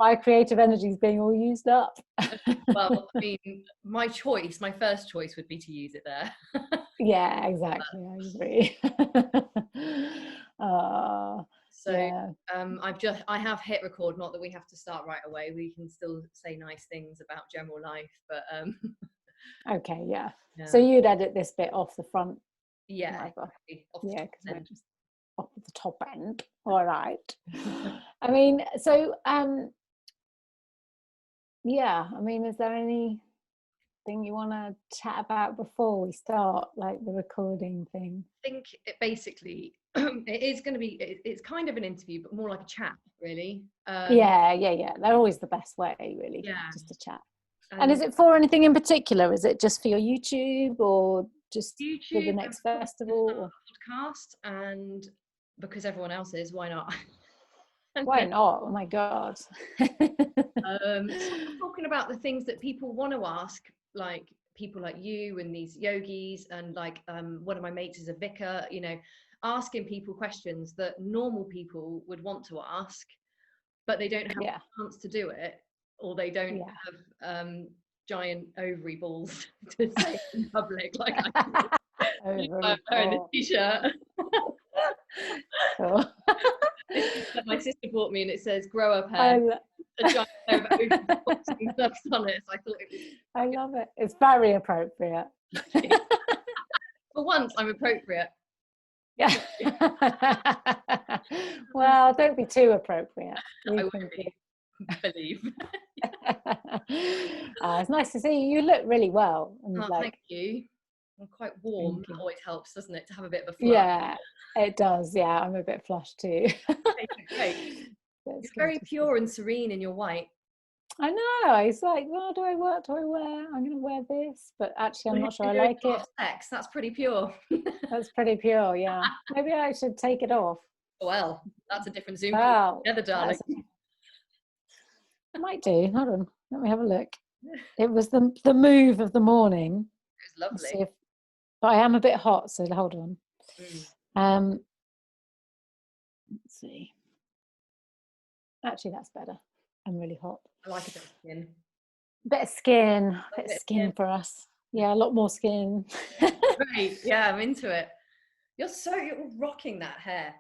my creative energy is being all used up. Well, I mean, my first choice would be to use it there. Yeah, exactly. I agree. So yeah. I have hit record, not that we have to start right away. We can still say nice things about general life, but Okay, yeah. yeah. So you'd edit this bit off the front. Yeah, Exactly. off the Yeah, top because we're end. just off the top end. All right. I mean, so yeah, I mean, is there anything you want to chat about before we start, like the recording thing? I think it basically it is going to be it's kind of an interview, but more like a chat, really. Yeah. They're always the best way, really. Yeah. Just to chat. And And is it for anything in particular? Is it just for your YouTube or just for the YouTube next festival? Or? podcast, and because everyone else is, why not? Why not? Oh my God. Sort of talking about the things that people want to ask, like people like you and these yogis, and like one of my mates is a vicar, you know, asking people questions that normal people would want to ask, but they don't have the chance to do it, or they don't have giant ovary balls to say in public, like I'm wearing this t-shirt. Cool. That my sister bought me, and it says "grow up hair." A giant pair of ovary balls and stuff on it. So I thought it was. I love it. It's very appropriate. For once, I'm appropriate. Yeah. Well, don't be too appropriate. I won't be. Believe. It's nice to see you. You look really well. And Thank you. I'm quite warm. That always helps, doesn't it, to have a bit of a flush? Yeah, it does. Yeah, I'm a bit flushed too. Great. You're very pure and serene in your white. I know. It's like, well, do I wear? I'm going to wear this, but actually, I'm not sure I like it. Sex. That's pretty pure. That's pretty pure. Yeah. Maybe I should take it off. Well, that's a different Zoom call together, darling. I might do. Hold on. Let me have a look. It was the move of the morning. It was lovely. But I am a bit hot, so hold on. Let's see. Actually, that's better. I'm really hot. I like a bit of skin. Bit of skin for us. Yeah, a lot more skin. Great. Yeah, I'm into it. You're rocking that hair.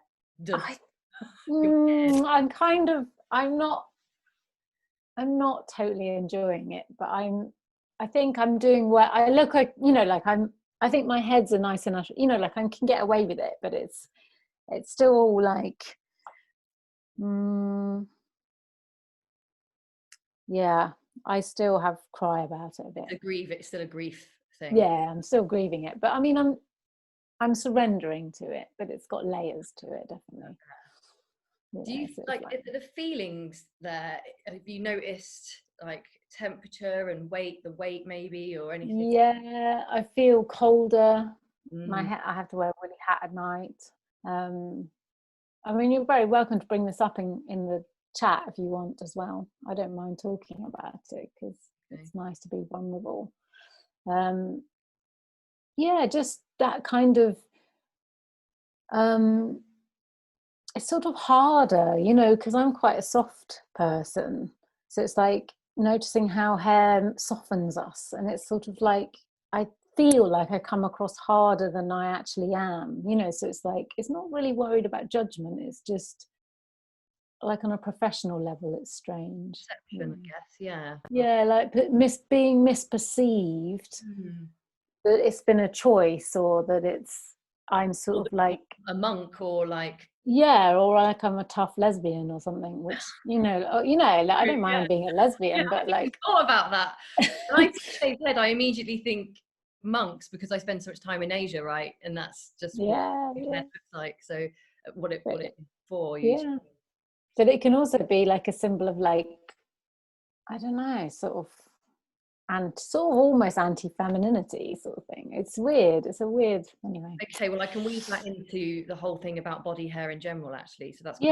I'm not totally enjoying it, but I think I'm doing well. I look like, I think my head's a nice enough, like I can get away with it, but it's still all like, yeah, I still have cry about it a bit. It's still a grief thing. Yeah, I'm still grieving it, but I mean, I'm surrendering to it, but it's got layers to it, definitely. Yeah, do you like the feelings there? Have you noticed like temperature and the weight maybe, or anything? Yeah, I feel colder. I have to wear a woolly hat at night. I mean, you're very welcome to bring this up in the chat if you want as well. I don't mind talking about it because it's nice to be vulnerable. Yeah, just that kind of it's sort of harder, because I'm quite a soft person. So it's like noticing how hair softens us, and it's sort of like I feel like I come across harder than I actually am, so it's like it's not really worried about judgment, it's just like on a professional level it's strange. Perception, I guess. Yeah, like being misperceived, that it's been a choice, or that I'm sort of like a monk, or like or like I'm a tough lesbian or something, which like, I don't mind being a lesbian, but like I thought about that. When I say said, I immediately think monks because I spend so much time in Asia, right? And that's just what it looks like. So what it for usually. But it can also be like a symbol of like, I don't know, sort of almost anti-femininity sort of thing. It's weird. It's a weird, anyway. Okay, well I can weave that into the whole thing about body hair in general, actually. So that's you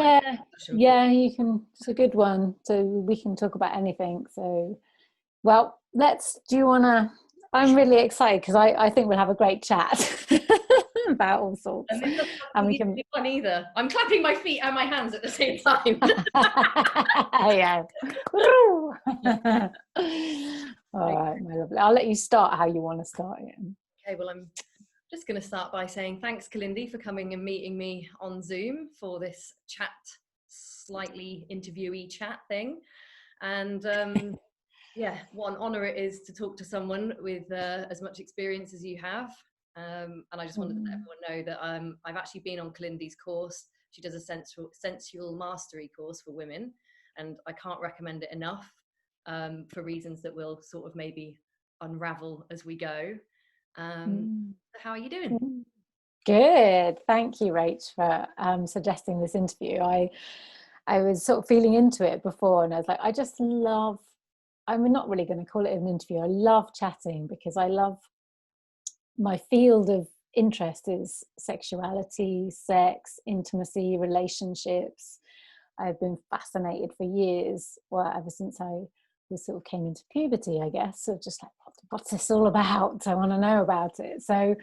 can. It's a good one. So we can talk about anything. So, well, do you want to? I'm really excited because I think we'll have a great chat. about all sorts, And it doesn't have to and we be the can only one either. I'm clapping my feet and my hands at the same time. yeah. All right, my lovely. I'll let you start how you want to start it. Okay, well, I'm just going to start by saying thanks, Kalindi, for coming and meeting me on Zoom for this chat, slightly interviewee chat thing. And yeah, what an honor it is to talk to someone with as much experience as you have. And I just wanted to let everyone know that I've actually been on Kalindi's course. She does a sensual mastery course for women, and I can't recommend it enough, for reasons that we'll sort of maybe unravel as we go. How are you doing? Good. Thank you, Rach, for suggesting this interview. I was sort of feeling into it before, and I was like, I just love. I'm not really going to call it an interview. I love chatting because I love my field of interest is sexuality, sex, intimacy, relationships. I've been fascinated for years, well, ever since I was sort of came into puberty, I guess. So just like, what's this all about? I want to know about it. So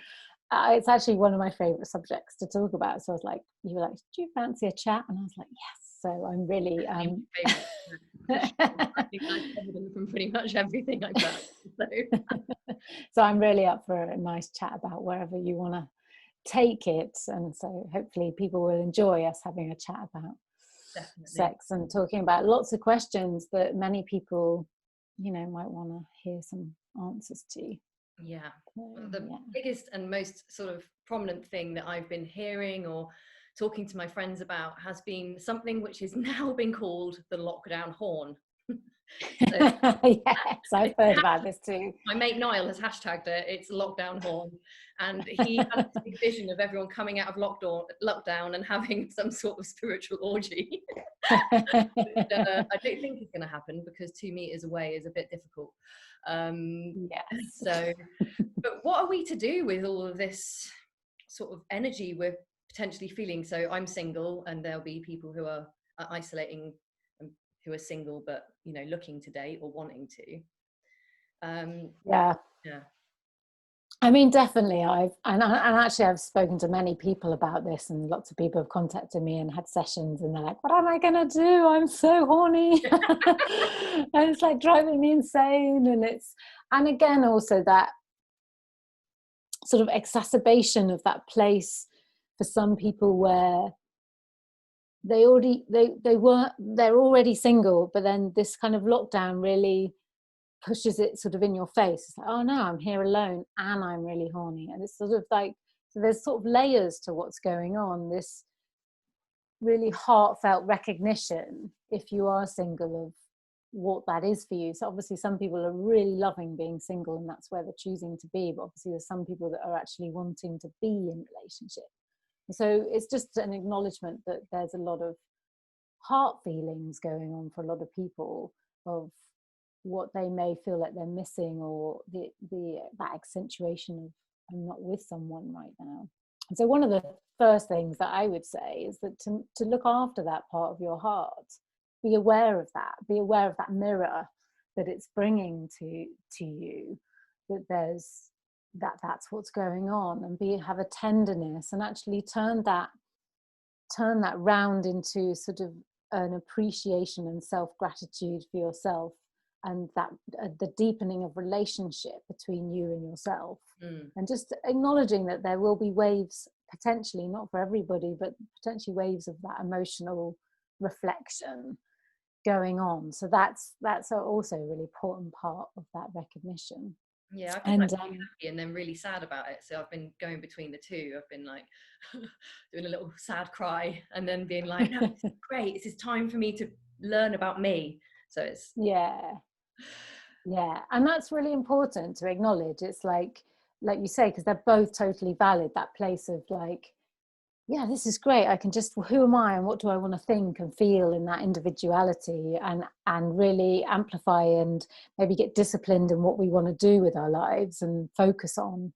it's actually one of my favorite subjects to talk about. So I was like, you were like, do you fancy a chat? And I was like, yes. So I'm really I think that's evident from pretty much everything I've done. So I'm really up for a nice chat about wherever you want to take it. And so hopefully people will enjoy us having a chat about sex and talking about lots of questions that many people, you know, might want to hear some answers to. Yeah. The biggest and most sort of prominent thing that I've been hearing or talking to my friends about has been something which has now been called the lockdown horn. So, yes, I've heard about this too. My mate Niall has hashtagged it. It's lockdown horn, and he has this big vision of everyone coming out of lockdown and having some sort of spiritual orgy. I don't think it's going to happen because 2 meters away is a bit difficult. Yes. So, but what are we to do with all of this sort of energy we're potentially feeling? So I'm single, and there'll be people who are isolating, who are single but, you know, looking to date or wanting to. Yeah. I mean, definitely. And actually I've spoken to many people about this, and lots of people have contacted me and had sessions, and they're like, what am I gonna do? I'm so horny. And it's like driving me insane. And again, also that sort of exacerbation of that place for some people where they're already single, but then this kind of lockdown really pushes it sort of in your face. It's like, oh no, I'm here alone and I'm really horny. And it's sort of like, so there's sort of layers to what's going on. This really heartfelt recognition, if you are single, of what that is for you. So obviously some people are really loving being single and that's where they're choosing to be. But obviously there's some people that are actually wanting to be in relationship. So it's just an acknowledgement that there's a lot of heart feelings going on for a lot of people of what they may feel like they're missing, or that accentuation of I'm not with someone right now. And so one of the first things that I would say is that to look after that part of your heart, be aware of that mirror that it's bringing to you, that that's what's going on, and have a tenderness, and actually turn that round into sort of an appreciation and self-gratitude for yourself, and that the deepening of relationship between you and yourself. And just acknowledging that there will be waves, potentially not for everybody, but potentially waves of that emotional reflection going on. So that's also a really important part of that recognition. Yeah, I've been like really happy and then really sad about it. So I've been going between the two. I've been like doing a little sad cry and then being like, no, this is great. This is time for me to learn about me. So it's yeah, and that's really important to acknowledge. It's like you say, because they're both totally valid. That place of like, yeah, this is great. I can just, who am I and what do I want to think and feel in that individuality, and really amplify and maybe get disciplined in what we want to do with our lives and focus on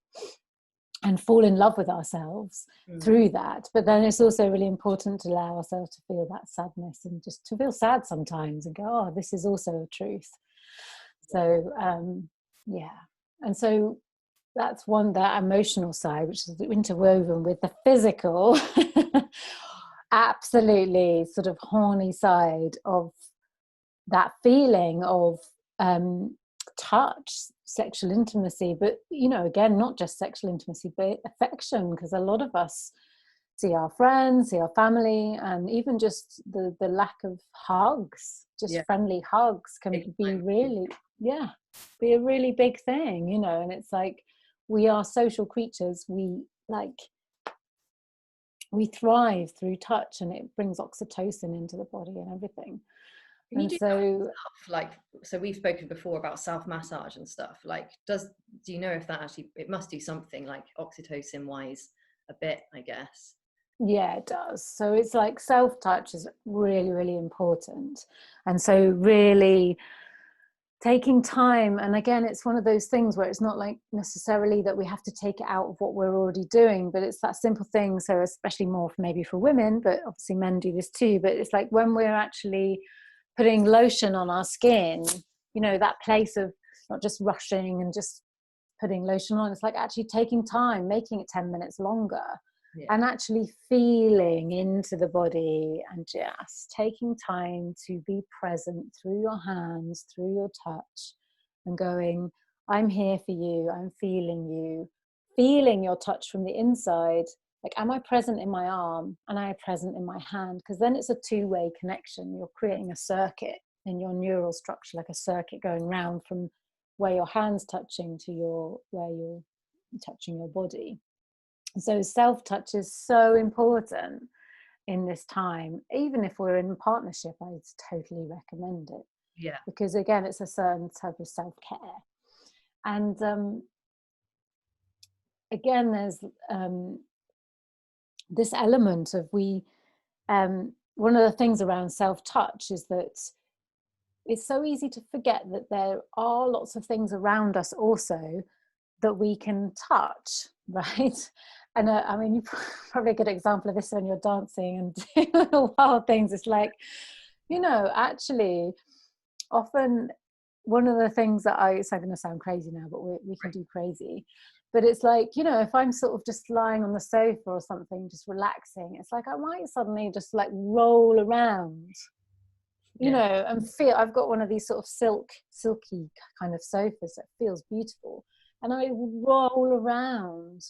and fall in love with ourselves through that. But then it's also really important to allow ourselves to feel that sadness and just to feel sad sometimes and go, oh, this is also a truth. So, yeah. And so that's one, that emotional side, which is interwoven with the physical, absolutely sort of horny side of that feeling of um, touch, sexual intimacy. But, you know, again, not just sexual intimacy, but affection, because a lot of us see our friends, see our family, and even just the lack of hugs, just Yeah, friendly hugs can big be time. really, yeah, be a really big thing, you know. And it's like, we are social creatures. We like, we thrive through touch, and it brings oxytocin into the body and everything. Can you And do that so, stuff? Like, so we've spoken before about self massage and stuff. Like, do you know if that actually, it must do something like oxytocin wise a bit, I guess. yeah, it does. So it's like self touch is really, really important. And so, really taking time, and again, it's one of those things where it's not like necessarily that we have to take it out of what we're already doing, but it's that simple thing. So, especially more for, maybe for women, but obviously men do this too. But it's like when we're actually putting lotion on our skin, you know, that place of not just rushing and just putting lotion on, it's like actually taking time, making it 10 minutes longer, Yeah. and actually feeling into the body and just taking time to be present through your hands, through your touch, and going, I'm here for you, I'm feeling you, feeling your touch from the inside. Like, am I present in my arm and am I present in my hand? Because then it's a two-way connection. You're creating a circuit in your neural structure, like a circuit going round from where your hands touching to your, where you're touching your body. So self-touch is so important in this time. Even if we're in partnership, I totally recommend it, Yeah. because again, it's a certain type of self-care. And again, there's this element of, one of the things around self-touch is that it's so easy to forget that there are lots of things around us also that we can touch, right? And I mean, you probably a good example of this when you're dancing and doing little wild things. It's like, you know, actually, often one of the things that it's going to sound crazy now, but we can Right. do crazy. But it's like, you know, if I'm sort of just lying on the sofa or something, just relaxing, it's like I might suddenly just like roll around, you Yeah. know, and feel, I've got one of these sort of silky kind of sofas that feels beautiful. And I roll around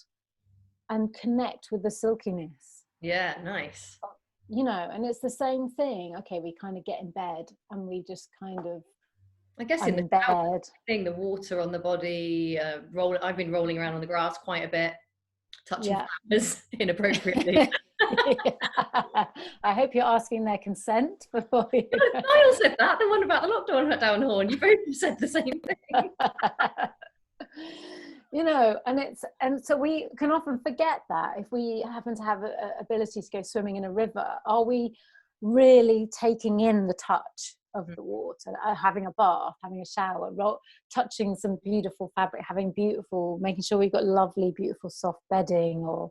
and connect with the silkiness, Yeah. Nice. you know. And it's the same thing. Okay, we kind of get in bed and we just kind of, I guess I'm in the in shower bed. thing, the water on the body, I've been rolling around on the grass quite a bit, touching Yeah. flowers inappropriately. Yeah. I hope you're asking their consent before you Niall said that, the one about the lockdown down horn. You both said the same thing. you know. And it's, and so we can often forget that if we happen to have a ability to go swimming in a river, are we really taking in the touch of the water, having a bath, having a shower, touching some beautiful fabric, having beautiful, making sure we've got lovely beautiful soft bedding, or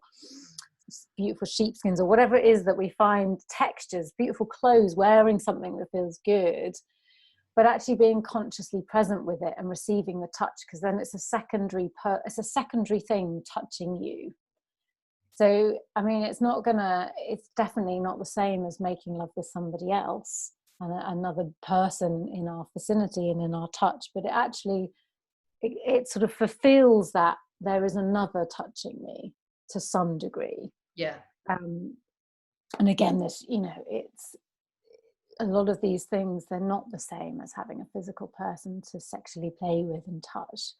beautiful sheepskins, or whatever it is that we find, textures, beautiful clothes, wearing something that feels good, but actually being consciously present with it and receiving the touch, because then it's a it's a secondary thing touching you. So I mean, it's definitely not the same as making love with somebody else and another person in our vicinity and in our touch, but it actually, it sort of fulfills that there is another touching me to some degree. Yeah. um, and again, this, you know, it's a lot of these things, they're not the same as having a physical person to sexually play with and touch,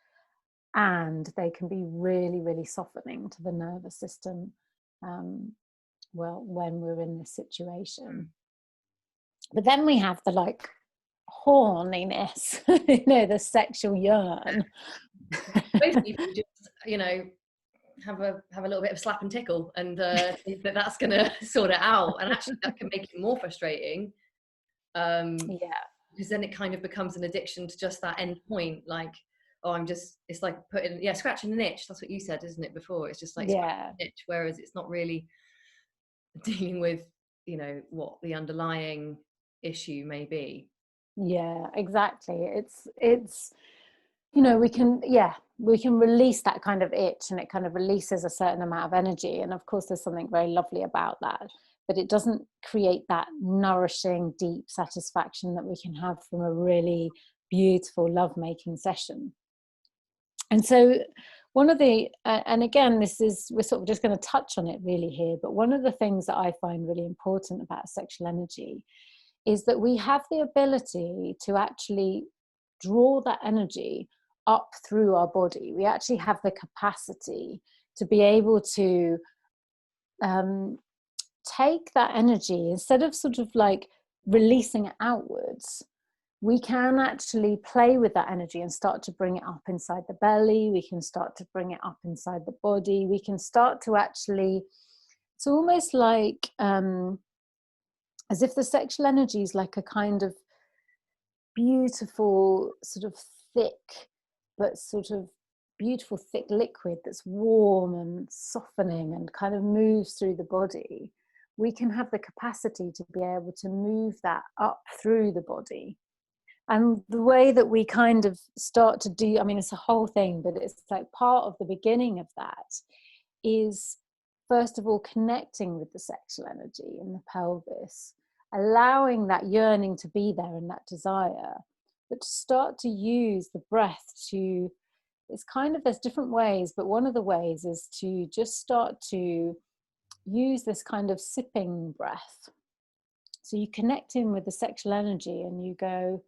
and they can be really, really softening to the nervous system, um, well, when we're in this situation. But then we have the like horniness, you know, the sexual yearn. Most people just, have a little bit of slap and tickle and think that that's going to sort it out. And actually, that can make it more frustrating, Yeah, because then it kind of becomes an addiction to just that end point. Like, oh, it's like scratching an itch. That's what you said, isn't it, before? It's just like scratching yeah, an itch, whereas it's not really dealing with, what the underlying issue may be. yeah, exactly. It's, you know, we can, yeah, we can release that kind of itch, and it kind of releases a certain amount of energy. And of course there's something very lovely about that, but it doesn't create that nourishing deep satisfaction that we can have from a really beautiful lovemaking session. And so one of the and again, this is, we're sort of just going to touch on it really here, but one of the things that I find really important about sexual energy is that we have the ability to actually draw that energy up through our body. We actually have the capacity to be able to take that energy, instead of sort of like releasing it outwards, we can actually play with that energy and start to bring it up inside the belly. We can start to bring it up inside the body. We can start to actually, it's almost like as if the sexual energy is like a kind of beautiful sort of thick, but sort of beautiful thick liquid that's warm and softening and kind of moves through the body. We can have the capacity to be able to move that up through the body. And the way that we kind of start to do, I mean, it's a whole thing, but it's like part of the beginning of that is, first of all, connecting with the sexual energy in the pelvis, allowing that yearning to be there and that desire, but to start to use the breath to, it's kind of, there's different ways, but one of the ways is to just start to use this kind of sipping breath. So you connect in with the sexual energy and you go,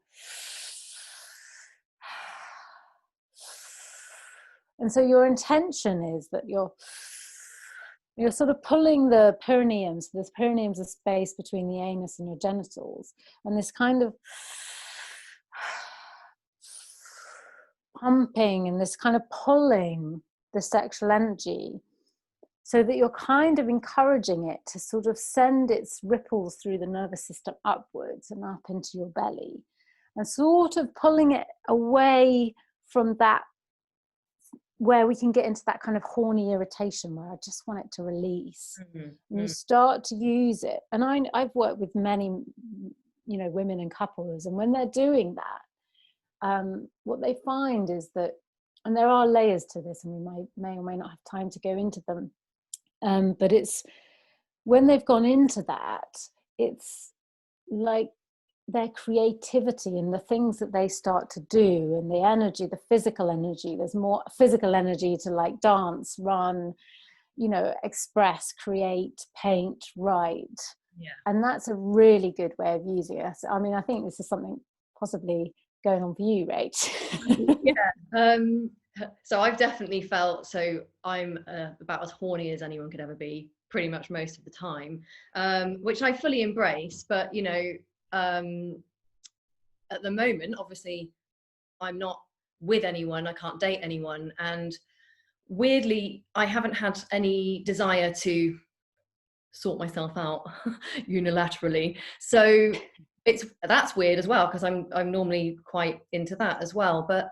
and so your intention is that you're sort of pulling the perineum. So this perineum is a space between the anus and your genitals, and this kind of pumping and this kind of pulling the sexual energy, so that you're kind of encouraging it to sort of send its ripples through the nervous system upwards and up into your belly, and sort of pulling it away from that, where we can get into that kind of horny irritation where I just want it to release. And you start to use it. And I've worked with many, women and couples, and when they're doing that, what they find is that, and there are layers to this, and we may or may not have time to go into them, but it's when they've gone into that, it's like their creativity and the things that they start to do, and the energy, the physical energy, there's more physical energy to like dance, run, express, create, paint, write. Yeah. And that's a really good way of using it. I mean, I think this is something possibly going on for you, Rach. Yeah. So I've definitely felt, so I'm about as horny as anyone could ever be, pretty much most of the time, which I fully embrace. But at the moment, obviously, I'm not with anyone. I can't date anyone, and weirdly, I haven't had any desire to sort myself out unilaterally. So that's weird as well, because I'm normally quite into that as well. But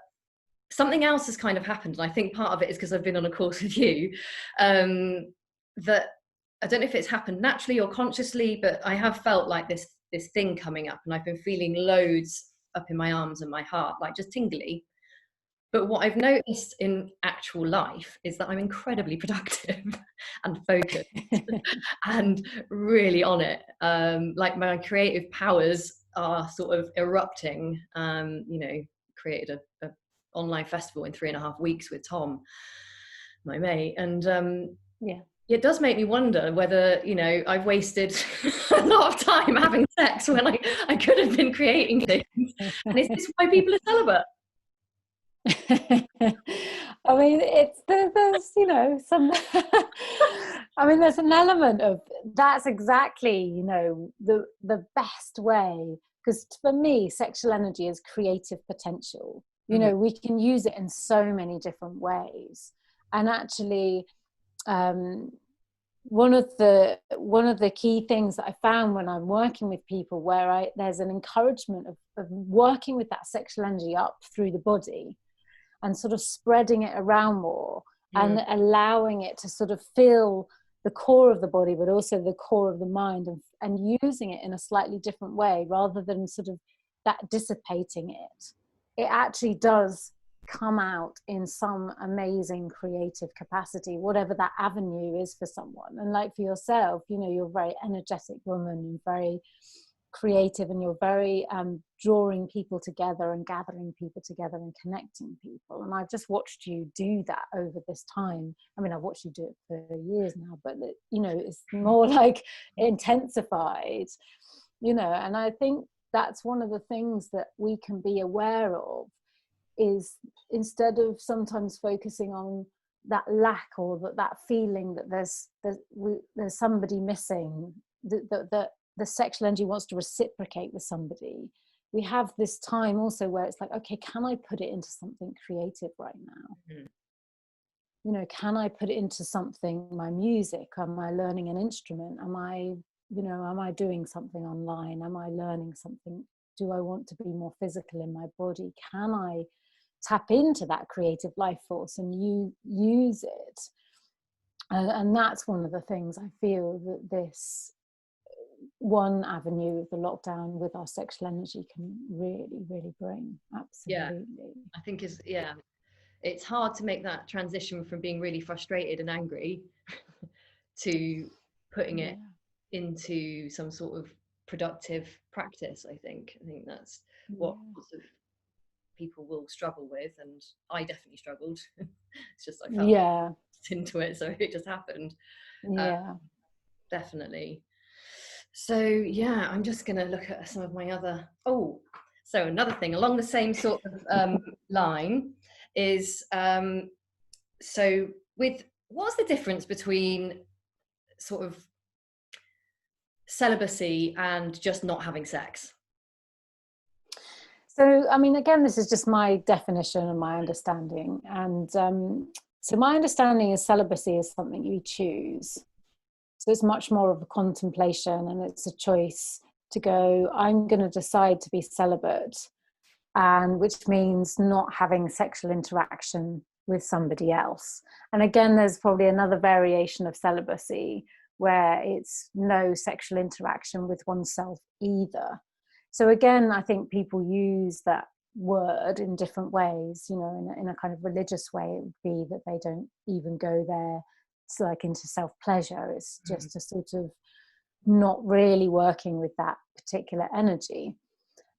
something else has kind of happened, and I think part of it is because I've been on a course with you, that I don't know if it's happened naturally or consciously, but I have felt like this thing coming up, and I've been feeling loads up in my arms and my heart, like just tingly. But what I've noticed in actual life is that I'm incredibly productive and focused and really on it. Like my creative powers are sort of erupting. Created a online festival in 3.5 weeks with Tom, my mate, and yeah, it does make me wonder whether I've wasted a lot of time having sex when I could have been creating things. And is this why people are celibate? I mean, there's some I mean, there's an element of that's exactly the best way, because for me sexual energy is creative potential. We can use it in so many different ways, and actually one of the key things that I found when I'm working with people, where there's an encouragement of working with that sexual energy up through the body and sort of spreading it around more, and allowing it to sort of fill the core of the body, but also the core of the mind, and using it in a slightly different way, rather than sort of that dissipating it. It actually does come out in some amazing creative capacity, whatever that avenue is for someone. And like for yourself, you know, you're a very energetic woman and very creative, and you're very drawing people together and gathering people together and connecting people. And I've just watched you do that over this time. I mean, I've watched you do it for years now, but you know, it's more like intensified, you know. And I think that's one of the things that we can be aware of, is instead of sometimes focusing on that lack, or that feeling that there's somebody missing, that the sexual energy wants to reciprocate with somebody, we have this time also where it's like, okay, can I put it into something creative right now? Mm-hmm. You know, can I put it into something, my music? Am I learning an instrument? Am I doing something online? Am I learning something? Do I want to be more physical in my body? Can I tap into that creative life force and you use it? And that's one of the things I feel that this one avenue of the lockdown with our sexual energy can really, really bring. Absolutely. Yeah, I think it's hard to make that transition from being really frustrated and angry to putting it into some sort of productive practice. I think that's what lots of people will struggle with, and I definitely struggled. It's just I felt into it, so it just happened. Definitely. So yeah, I'm just going to look at some of my other. So another thing along the same sort of line is so with what's the difference between sort of celibacy and just not having sex? So, I mean, again, this is just my definition and my understanding. And so my understanding is celibacy is something you choose. So it's much more of a contemplation, and it's a choice to go, I'm going to decide to be celibate, and which means not having sexual interaction with somebody else. And again, there's probably another variation of celibacy where it's no sexual interaction with oneself either. So again, I think people use that word in different ways. You know, in a kind of religious way, it would be that they don't even go there, it's like into self-pleasure. It's just a sort of not really working with that particular energy.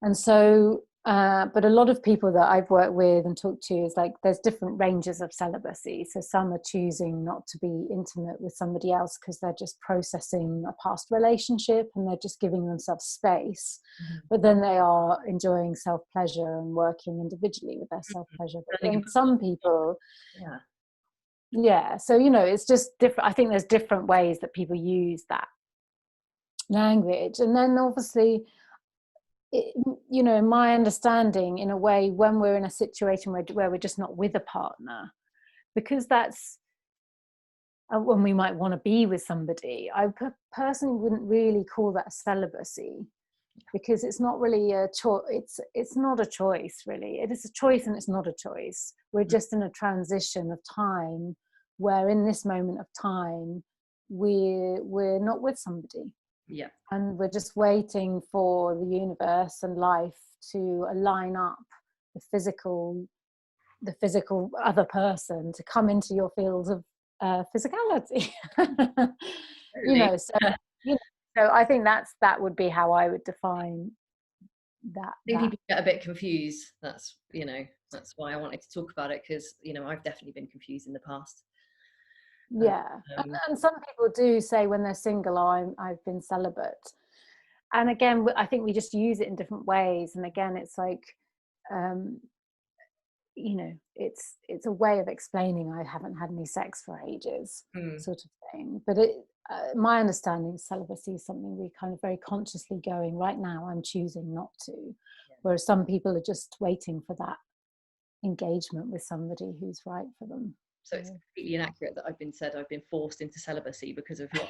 And so but a lot of people that I've worked with and talked to is like there's different ranges of celibacy. So some are choosing not to be intimate with somebody else because they're just processing a past relationship and they're just giving themselves space. But then they are enjoying self-pleasure and working individually with their self-pleasure. But then some people so you know, it's just different. I think there's different ways that people use that language. And then obviously you know, my understanding, in a way, when we're in a situation where we're just not with a partner, because that's when we might want to be with somebody, I personally wouldn't really call that celibacy, because it's not really a choice. It's not a choice, really. It is a choice and it's not a choice. We're just in a transition of time where in this moment of time we're not with somebody. And we're just waiting for the universe and life to align up the physical other person to come into your fields of physicality. You know, so so I think that would be how I would define that. I think people get a bit confused. That's why I wanted to talk about it, because I've definitely been confused in the past. And some people do say when they're single, I've been celibate. And again, I think we just use it in different ways. And again, it's like, it's a way of explaining I haven't had any sex for ages, sort of thing. But my understanding is celibacy is something we kind of very consciously going, right now I'm choosing not to. Whereas some people are just waiting for that engagement with somebody who's right for them. So it's completely inaccurate that I've been forced into celibacy because of what?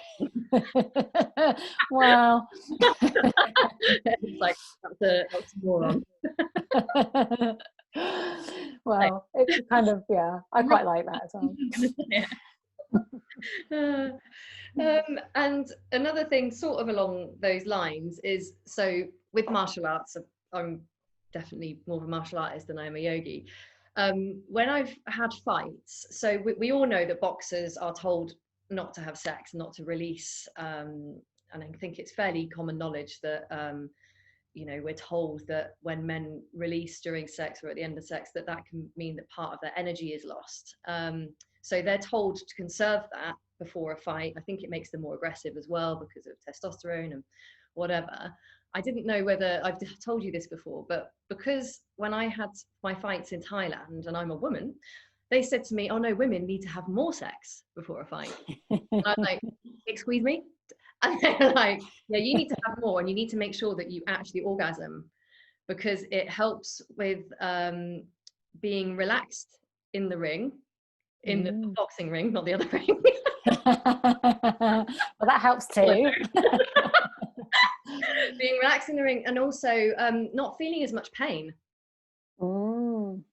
Well, it's like that's a moron. Well, it's kind of I quite like that as well. And another thing sort of along those lines is, so with martial arts, I'm definitely more of a martial artist than I am a yogi. When I've had fights, so we all know that boxers are told not to have sex, not to release, and I think it's fairly common knowledge that we're told that when men release during sex or at the end of sex, that can mean that part of their energy is lost. So they're told to conserve that before a fight. I think it makes them more aggressive as well because of testosterone and whatever. I didn't know whether I've told you this before, but because when I had my fights in Thailand and I'm a woman, they said to me, "Oh no, women need to have more sex before a fight." And I was like, "Excuse me?" And they're like, "Yeah, you need to have more, and you need to make sure that you actually orgasm because it helps with being relaxed in the ring, in the Mm. boxing ring, not the other ring." Well, that helps too. Being relaxed in the ring, and also not feeling as much pain. Mm.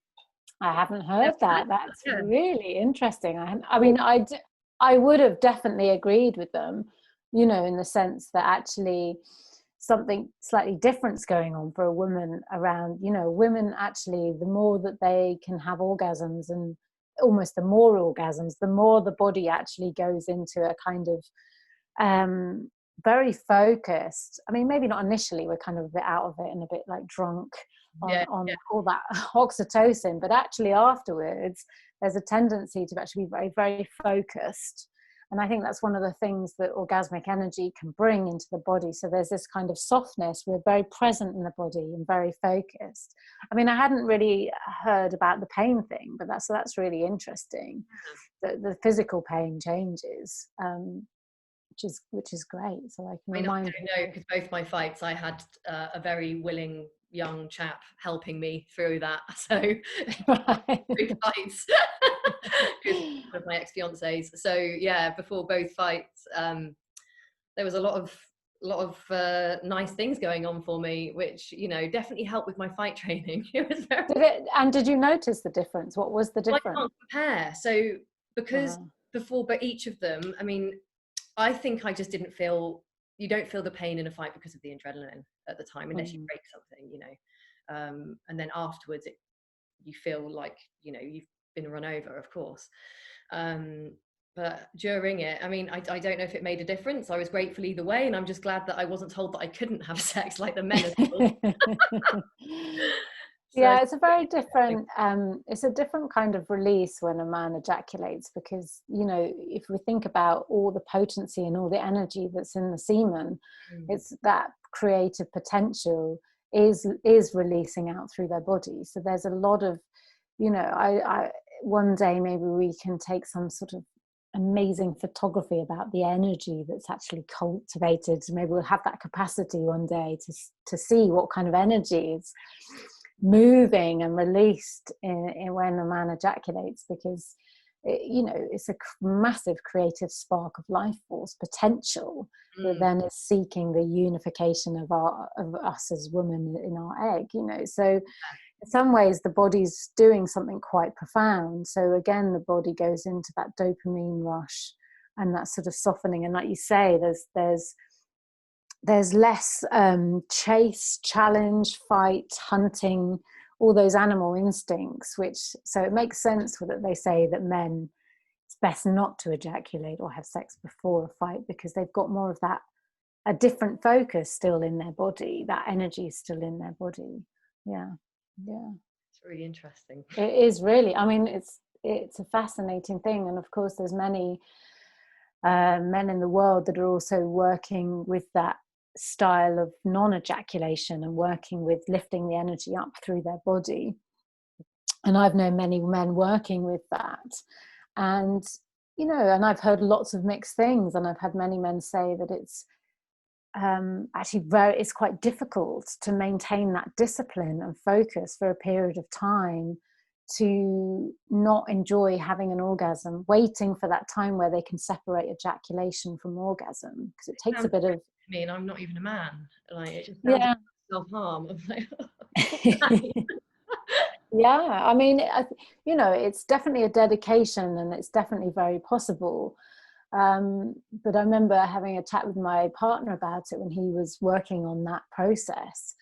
I haven't Yeah, heard that. That's yeah. really interesting. I Or mean, I would have definitely agreed with them, in the sense that actually something slightly different's going on for a woman around, women actually, the more that they can have orgasms and almost the more orgasms, the more the body actually goes into a kind of um, very focused. I mean, maybe not initially, we're kind of a bit out of it and a bit like drunk on yeah, on yeah. all that oxytocin, but actually afterwards there's a tendency to actually be very, very focused. And I think that's one of the things that orgasmic energy can bring into the body. So there's this kind of softness, we're very present in the body and very focused. I mean, I hadn't really heard about the pain thing, but that's really interesting, that the physical pain changes, which is great. So I can I mean, I remind don't know because both my fights, I had a very willing young chap helping me through that. So both right. fights, who's one of my ex-fiancés. So yeah, before both fights, there was a lot of nice things going on for me, which definitely helped with my fight training. It was very. Did you notice the difference? What was the Well, I difference? can't compare. So because Wow. before, but each of them, I mean, I think I just didn't feel. You don't feel the pain in a fight because of the adrenaline at the time, unless you Mm. break something. And then afterwards, you feel like you've been run over, of course. Um, but during it, I mean, I don't know if it made a difference. I was grateful either way, and I'm just glad that I wasn't told that I couldn't have sex like the men as well. So Yeah, it's a very different, it's a different kind of release when a man ejaculates, because, if we think about all the potency and all the energy that's in the semen, it's that creative potential is releasing out through their body. So there's a lot of, I one day maybe we can take some sort of amazing photography about the energy that's actually cultivated. Maybe we'll have that capacity one day to see what kind of energy is moving and released in when a man ejaculates, because it's a massive creative spark of life force potential that then is seeking the unification of us as women in our egg. So in some ways the body's doing something quite profound. So again, the body goes into that dopamine rush and that sort of softening, and like you say, there's less chase, challenge, fight, hunting, all those animal instincts, so it makes sense that they say that men, it's best not to ejaculate or have sex before a fight, because they've got more of that, a different focus still in their body, that energy is still in their body. Yeah. it's really interesting. It is really, I mean, it's a fascinating thing. And of course there's many men in the world that are also working with that style of non-ejaculation and working with lifting the energy up through their body. And I've known many men working with that. And, and I've heard lots of mixed things. And I've had many men say that it's actually it's quite difficult to maintain that discipline and focus for a period of time, to not enjoy having an orgasm, waiting for that time where they can separate ejaculation from orgasm, because it takes a Sounds bit of, to me, and I'm not even a man. Like it just sounds yeah. like self-harm. I'm like, Yeah, I mean, it's definitely a dedication, and it's definitely very possible. But I remember having a chat with my partner about it when he was working on that process,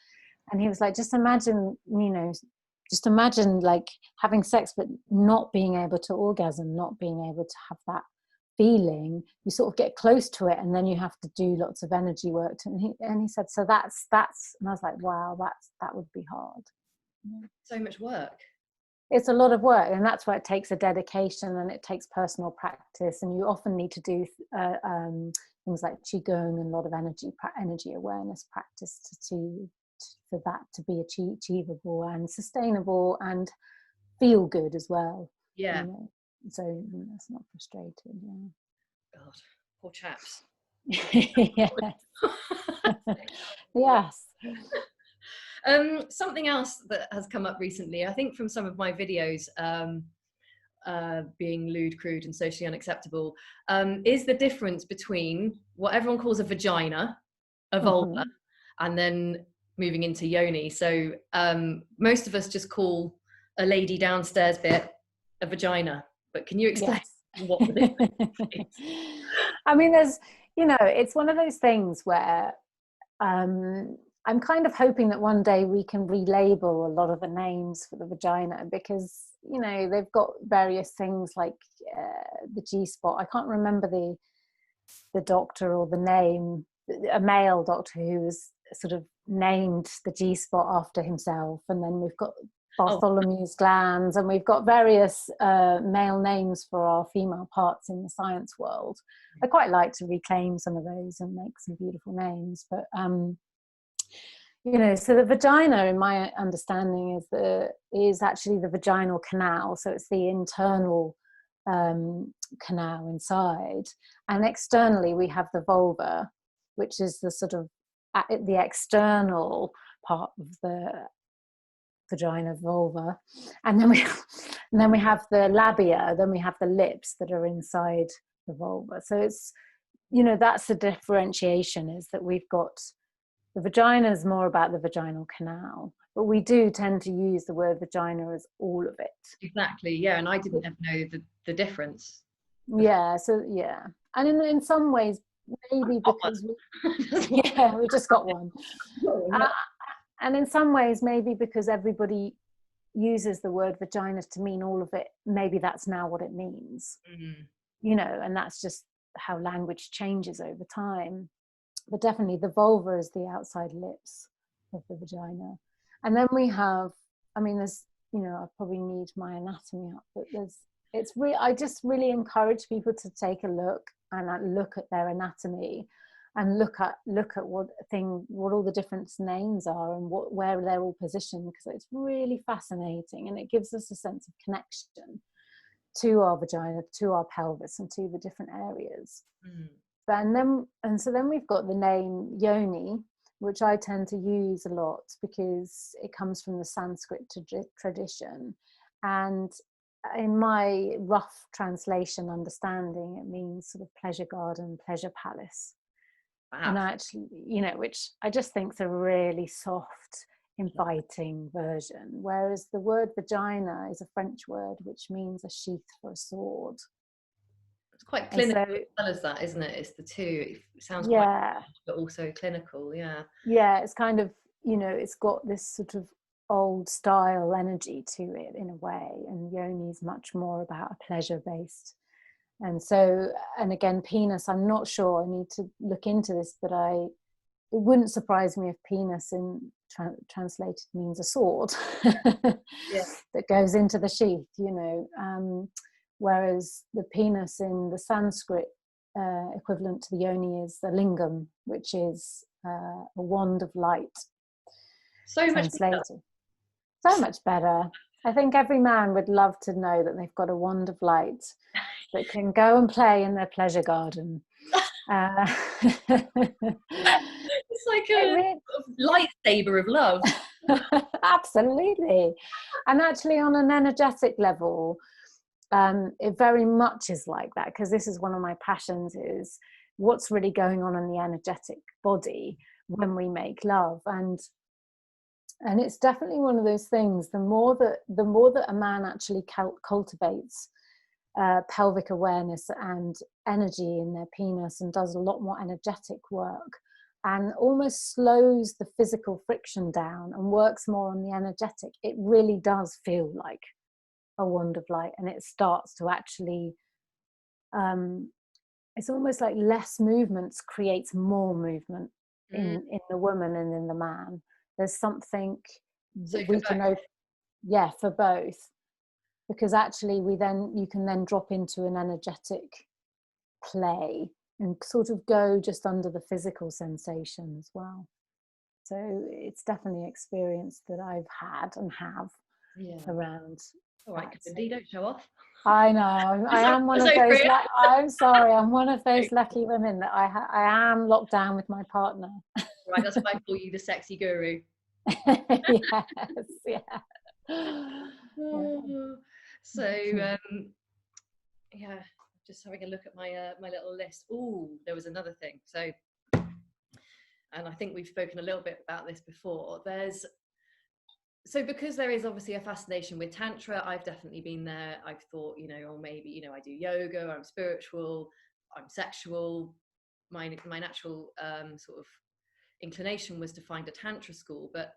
and he was like, just imagine, just imagine like having sex but not being able to orgasm, not being able to have that feeling. You sort of get close to it, and then you have to do lots of energy work and he said, so that's and I was like, wow, that would be hard. So much work. It's a lot of work, and that's why it takes a dedication and it takes personal practice, and you often need to do things like qigong and a lot of energy awareness practice for that to be achievable and sustainable and feel good as well. Yeah. You know? So that's not frustrating. Yeah. God, poor chaps. Yes. Yes. Something else that has come up recently, I think from some of my videos, being lewd, crude, and socially unacceptable, is the difference between what everyone calls a vagina, a vulva, and then moving into yoni. So most of us just call a lady downstairs bit a vagina, but can you explain what the difference is? I mean, there's, it's one of those things where I'm kind of hoping that one day we can relabel a lot of the names for the vagina, because they've got various things like the G-spot. I can't remember the doctor or the name, a male doctor who was sort of named the G-spot after himself, and then we've got Bartholomew's glands, and we've got various male names for our female parts in the science world. I quite like to reclaim some of those and make some beautiful names, but so the vagina, in my understanding, is actually the vaginal canal. So it's the internal canal inside, and externally we have the vulva, which is the sort of the external part of the vagina, vulva, and then we have the labia, then we have the lips that are inside the vulva. So it's that's the differentiation, is that we've got the vagina is more about the vaginal canal, but we do tend to use the word vagina as all of it. Exactly, yeah, and I didn't ever know the difference. Yeah, so yeah, and in some ways, maybe because we just got one. And in some ways, maybe because everybody uses the word vagina to mean all of it, maybe that's now what it means. And that's just how language changes over time. But definitely the vulva is the outside lips of the vagina. And then we have, there's, I probably need my anatomy up, but I just really encourage people to take a look and look at their anatomy and look at what all the different names are and where they're all positioned, because it's really fascinating, and it gives us a sense of connection to our vagina, to our pelvis, and to the different areas. So then we've got the name yoni, which I tend to use a lot because it comes from the Sanskrit tradition, and in my rough translation understanding, it means sort of pleasure garden, pleasure palace. Wow. And actually, which I just think is a really soft, inviting version, whereas the word vagina is a French word which means a sheath for a sword. It's quite clinical as well as that, isn't it? It's the two. It sounds quite, but also clinical. Yeah, it's kind of, it's got this sort of old style energy to it in a way, and yoni is much more about a pleasure based. And again, penis, I'm not sure, I need to look into this, but it wouldn't surprise me if penis in translated means a sword that goes into the sheath, whereas the penis in the Sanskrit equivalent to the yoni is the lingam, which is a wand of light. So much better. So much better. I think every man would love to know that they've got a wand of light that can go and play in their pleasure garden. It's like a lightsaber of love. Absolutely. And actually, on an energetic level, it very much is like that, because this is one of my passions, is what's really going on in the energetic body when we make love. And it's definitely one of those things, the more that a man actually cultivates pelvic awareness and energy in their penis and does a lot more energetic work, and almost slows the physical friction down and works more on the energetic, it really does feel like a wand of light, and it starts to actually it's almost like less movements creates more movement Mm. in the woman and in the man. There's something that So for we can both. yeah, for both, because actually you can then drop into an energetic play and sort of go just under the physical sensation as well. So it's definitely an experience that I've had and have Yeah. around All right, that. So Kalindi, don't show off. I know I am one That's of over those. here. I'm sorry, I'm one of those lucky women that I am locked down with my partner. Right, that's why I call you the sexy guru. Yes, yeah, yeah. Oh, so yeah, just having a look at my my little list. Oh, there was another thing. So, and I think we've spoken a little bit about this before. There's so because there is obviously a fascination with tantra, I've definitely been there. I've thought, you know, or maybe, you know, I do yoga, I'm spiritual, I'm sexual. My natural sort of inclination was to find a tantra school, but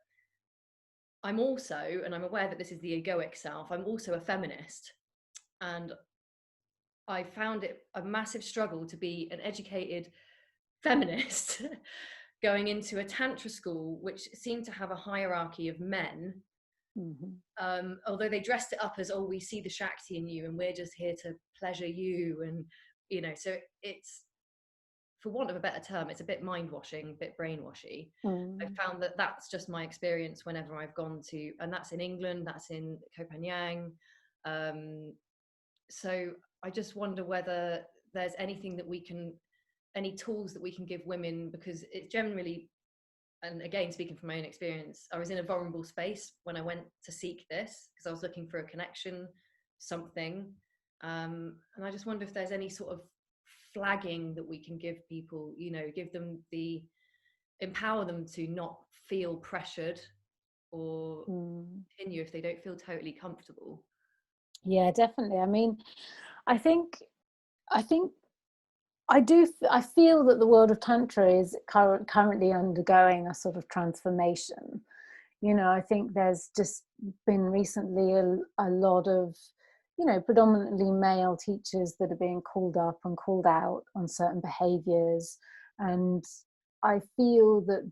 I'm also, and I'm aware that this is the egoic self, I'm also a feminist. And I found it a massive struggle to be an educated feminist going into a tantra school, which seemed to have a hierarchy of men. Mhm. Although they dressed it up as, oh, we see the Shakti in you and we're just here to pleasure you. And, you know, so it's, for want of a better term, it's a bit mind washing, a bit brainwashy. I Mm. found that that's just my experience whenever I've gone to, and that's in England, that's in Copenhagen. Um, so I just wonder whether there's anything that we can, any tools that we can give women, because it generally, and again, speaking from my own experience, I was in a vulnerable space when I went to seek this because I was looking for a connection, something. And I just wonder if there's any sort of flagging that we can give people, you know, give them the, empower them to not feel pressured or Mm. continue if they don't feel totally comfortable. Yeah, definitely. I mean, I think I think I feel that the world of tantra is currently undergoing a sort of transformation. You know, I think there's just been recently a lot of, you know, predominantly male teachers that are being called up and called out on certain behaviors. And I feel that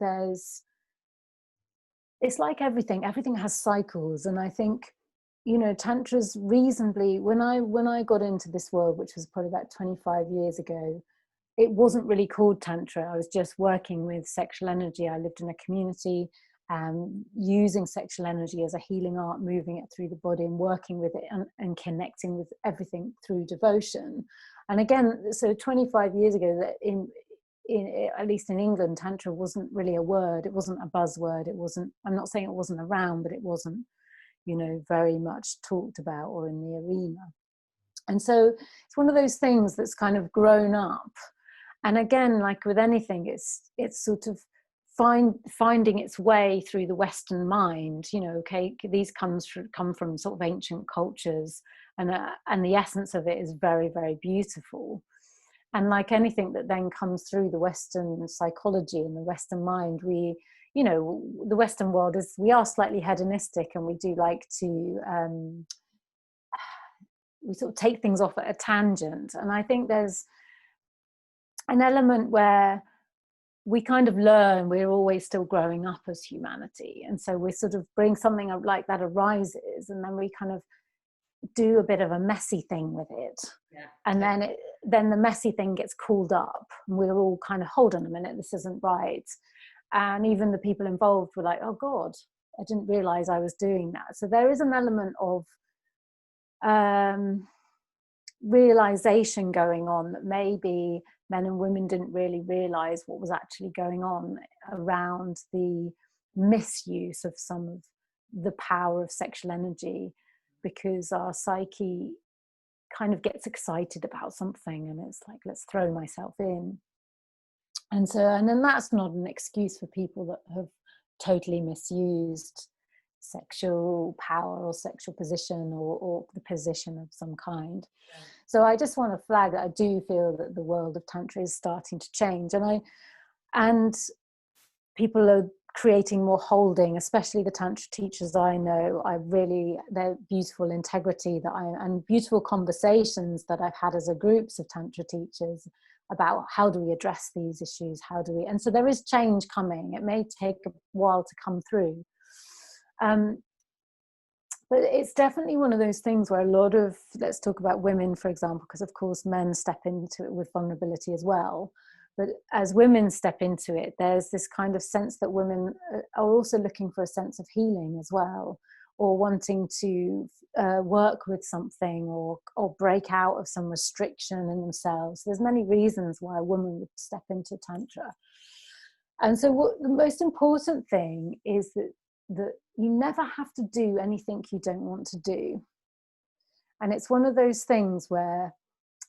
it's like everything has cycles. And I think, you know, tantra's reasonably, when I got into this world, which was probably about 25 years ago, it wasn't really called tantra. I was just working with sexual energy. I lived in a community, using sexual energy as a healing art, moving it through the body and working with it, and connecting with everything through devotion. And again, so 25 years ago, that in at least in England, tantra wasn't really a word. It wasn't a buzzword. It wasn't. I'm not saying it wasn't around, but it wasn't, you know, very much talked about or in the arena. And so it's one of those things that's kind of grown up. And again, like with anything, it's sort of finding its way through the Western mind. You know, okay, these come from sort of ancient cultures, and the essence of it is very, very beautiful. And like anything that then comes through the Western psychology and the Western mind, you know, the Western world is, we are slightly hedonistic, and we do like to we sort of take things off at a tangent. And I think there's an element where we kind of learn, we're always still growing up as humanity, and so we sort of bring something up like that arises, and then we kind of do a bit of a messy thing with it, Yeah. and then the messy thing gets called up, and we're all kind of, hold on a minute, this isn't right. And even the people involved were like, oh god, I didn't realize I was doing that. So there is an element of realization going on that maybe men and women didn't really realize what was actually going on around the misuse of some of the power of sexual energy, because our psyche kind of gets excited about something and it's like, let's throw myself in. And then that's not an excuse for people that have totally misused sexual power or sexual position, or the position of some kind. Yeah. So I just want to flag that I do feel that the world of tantra is starting to change, and people are creating more holding, especially the tantra teachers I know. Their beautiful integrity and beautiful conversations that I've had as a groups of tantra teachers about how do we address these issues, and so there is change coming. It may take a while to come through. But it's definitely one of those things where let's talk about women, for example, because of course men step into it with vulnerability as well. But as women step into it, there's this kind of sense that women are also looking for a sense of healing as well, or wanting to work with something, or break out of some restriction in themselves. There's many reasons why a woman would step into Tantra. And so the most important thing is that you never have to do anything you don't want to do. And it's one of those things where,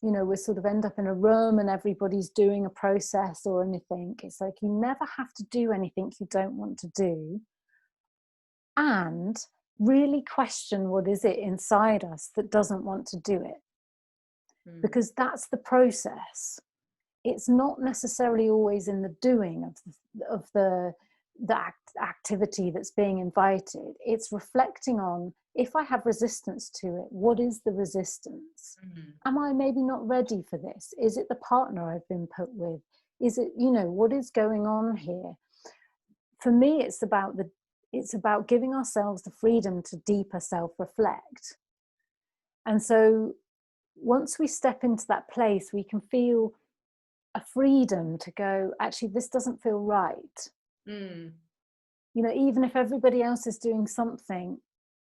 we sort of end up in a room and everybody's doing a process or anything. It's like you never have to do anything you don't want to do. And really question what is it inside us that doesn't want to do it. Because that's the process. It's not necessarily always in the doing of the activity that's being invited. It's reflecting on, if I have resistance to it, what is the resistance? Am I maybe not ready for this? Is it the partner I've been put with? Is it, what is going on here? For me, it's about giving ourselves the freedom to deeper self-reflect. And so once we step into that place, we can feel a freedom to go, actually, this doesn't feel right. Even if everybody else is doing something,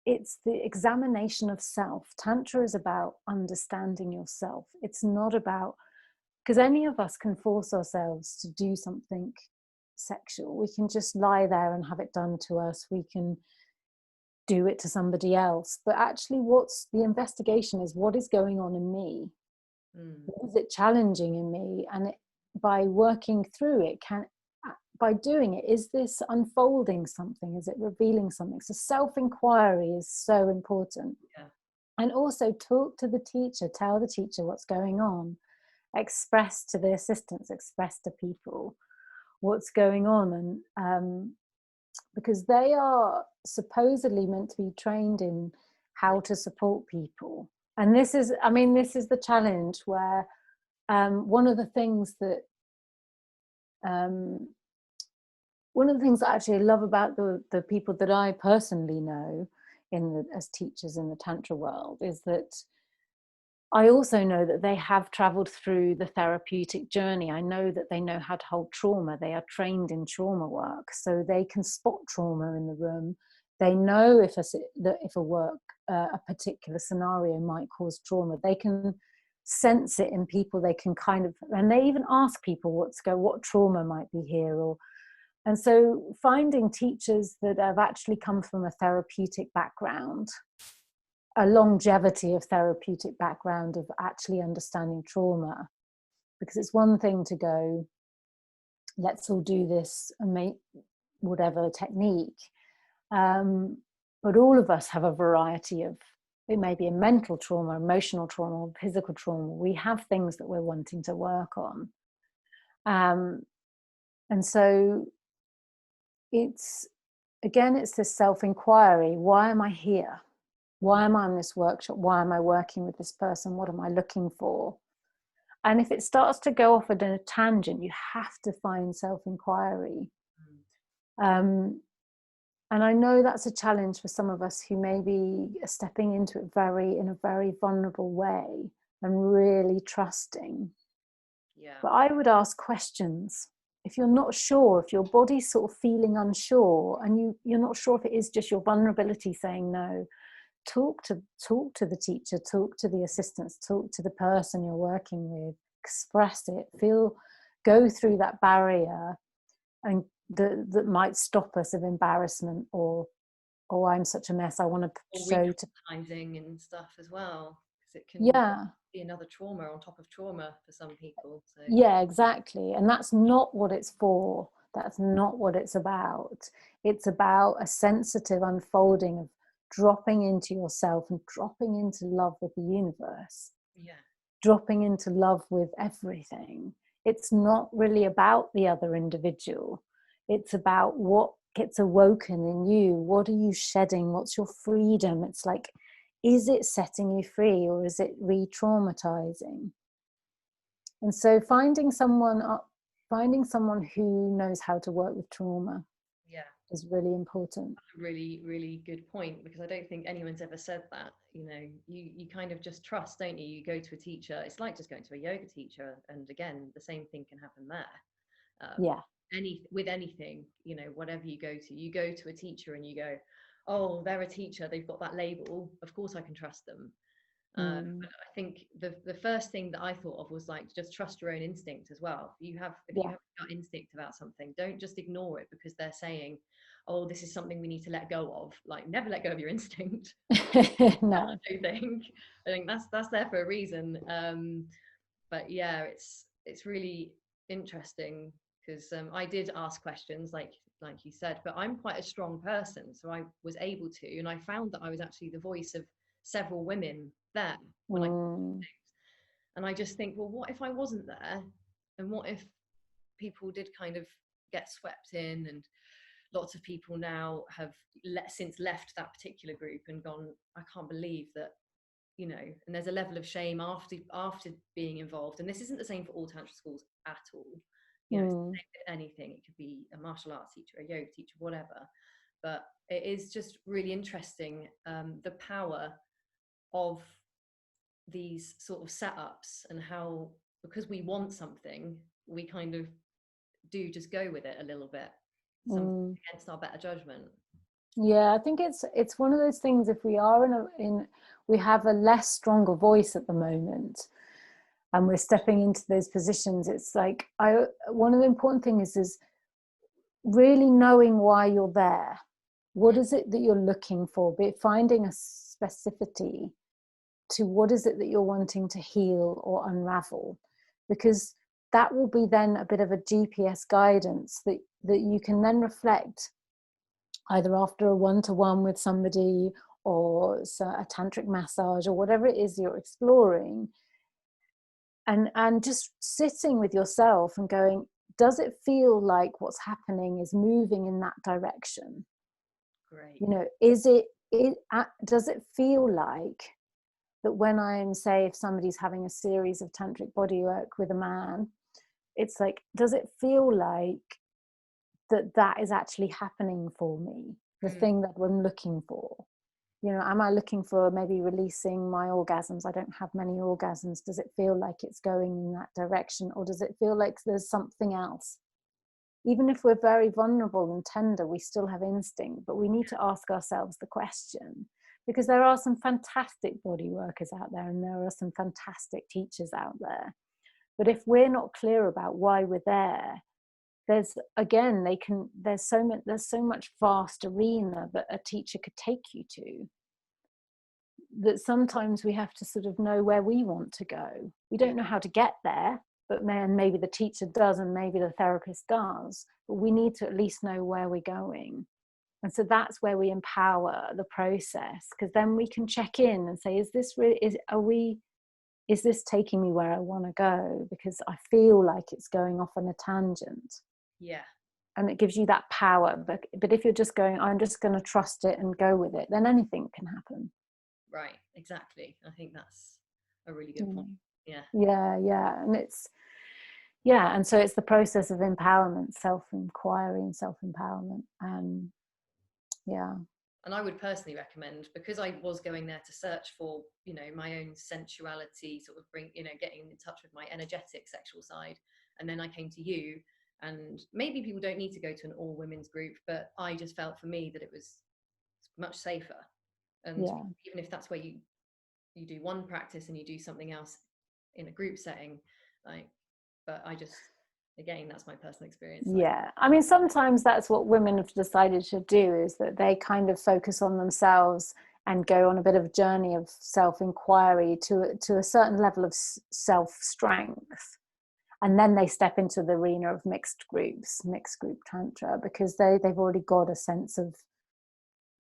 it's the examination of self. Tantra is about understanding yourself. It's not about, because any of us can force ourselves to do something sexual. We can just lie there and have it done to us. We can do it to somebody else. But actually, what's the investigation is, what is going on in me? What is it challenging in me? And by working through it, by doing it, is this unfolding something? Is it revealing something? So self-inquiry is so important. And also talk to the teacher, tell the teacher what's going on, express to the assistants, express to people what's going on. And because they are supposedly meant to be trained in how to support people. And this is the challenge where one of the things that I actually love about the people that I personally know as teachers in the Tantra world is that I also know that they have traveled through the therapeutic journey. I know that they know how to hold trauma. They are trained in trauma work, so they can spot trauma in the room. They know if a particular scenario might cause trauma. They can sense it in people. They can and they even ask people what trauma might be here. And so finding teachers that have actually come from a therapeutic background, a longevity of therapeutic background of actually understanding trauma, because it's one thing to go, let's all do this and make whatever technique, but all of us have a variety of, it may be a mental trauma, emotional trauma, physical trauma. We have things that we're wanting to work on, and so it's this self-inquiry. Why am I here? Why am I on this workshop? Why am I working with this person? What am I looking for? And if it starts to go off at a tangent, you have to find self-inquiry. And I know that's a challenge for some of us who may be stepping into it in a very vulnerable way and really trusting. But I would ask questions. If you're not sure, if your body's sort of feeling unsure and you're not sure if it is just your vulnerability saying no, talk to the teacher, talk to the assistants, talk to the person you're working with, express it, go through that barrier and that might stop us of embarrassment or I'm such a mess, I want to show to and stuff as well, because it can be another trauma on top of trauma for some people. So yeah, exactly. And that's not what it's for. That's not what it's about. It's about a sensitive unfolding of dropping into yourself and dropping into love with the universe. Dropping into love with everything. It's not really about the other individual. It's about what gets awoken in you. What are you shedding? What's your freedom? It's like, is it setting you free or is it re-traumatizing? And so finding someone who knows how to work with trauma Yeah. is really important. Really, really good point, because I don't think anyone's ever said that. You kind of just trust, don't you? You go to a teacher. It's like just going to a yoga teacher, and again, the same thing can happen there. Yeah. With anything, whatever you go to a teacher and you go, oh, they're a teacher, they've got that label, of course I can trust them. But I think the first thing that I thought of was like, just trust your own instinct as well. If you have Yeah. a gut instinct about something, don't just ignore it because they're saying, oh, this is something we need to let go of. Like, never let go of your instinct. No. I think that's there for a reason. But yeah, it's really interesting because I did ask questions like you said, but I'm quite a strong person, so I was able to, and I found that I was actually the voice of several women there when I, Mm, and I just think, well, what if I wasn't there, and what if people did kind of get swept in, and lots of people now have since left that particular group and gone, I can't believe that, and there's a level of shame after being involved, and this isn't the same for all tantra schools at all. It's the mm, same for anything. It could be a martial arts teacher, a yoga teacher, whatever. But it is just really interesting, the power of these sort of setups, and how, because we want something, we kind of do just go with it a little bit, sometimes mm. against our better judgment. Yeah, I think it's one of those things. If we are we have a less stronger voice at the moment, and we're stepping into those positions. It's like one of the important things is really knowing why you're there. What is it that you're looking for? Be it finding a specificity to what is it that you're wanting to heal or unravel, because that will be then a bit of a GPS guidance that you can then reflect either after a one-to-one with somebody or a tantric massage or whatever it is you're exploring, and just sitting with yourself and going, does it feel like what's happening is moving in that direction? Great. Does it feel like that when I'm, say, if somebody's having a series of tantric bodywork with a man, it's like, does it feel like that is actually happening for me, the thing that I'm looking for? Am I looking for maybe releasing my orgasms? I don't have many orgasms. Does it feel like it's going in that direction, or does it feel like there's something else? Even if we're very vulnerable and tender, we still have instinct, but we need to ask ourselves the question, because there are some fantastic body workers out there and there are some fantastic teachers out there. But if we're not clear about why we're there, there's so much vast arena that a teacher could take you to, that sometimes we have to sort of know where we want to go. We don't know how to get there, but maybe the teacher does and maybe the therapist does, but we need to at least know where we're going. And so that's where we empower the process, because then we can check in and say, is this taking me where I want to go? Because I feel like it's going off on a tangent. Yeah. And it gives you that power. But if you're just going, I'm just going to trust it and go with it, then anything can happen. Right, exactly. I think that's a really good point. Yeah. And so it's the process of empowerment, self-inquiry and self-empowerment. Yeah. And I would personally recommend, because I was going there to search for, my own sensuality, sort of getting in touch with my energetic sexual side. And then I came to you, and maybe people don't need to go to an all women's group, but I just felt for me that it was much safer. And even if that's where you do one practice and you do something else in a group setting, but I just, again, that's my personal experience. Yeah, I mean, sometimes that's what women have decided to do, is that they kind of focus on themselves and go on a bit of a journey of self-inquiry to a certain level of self-strength, and then they step into the arena of mixed group tantra, because they've already got a sense of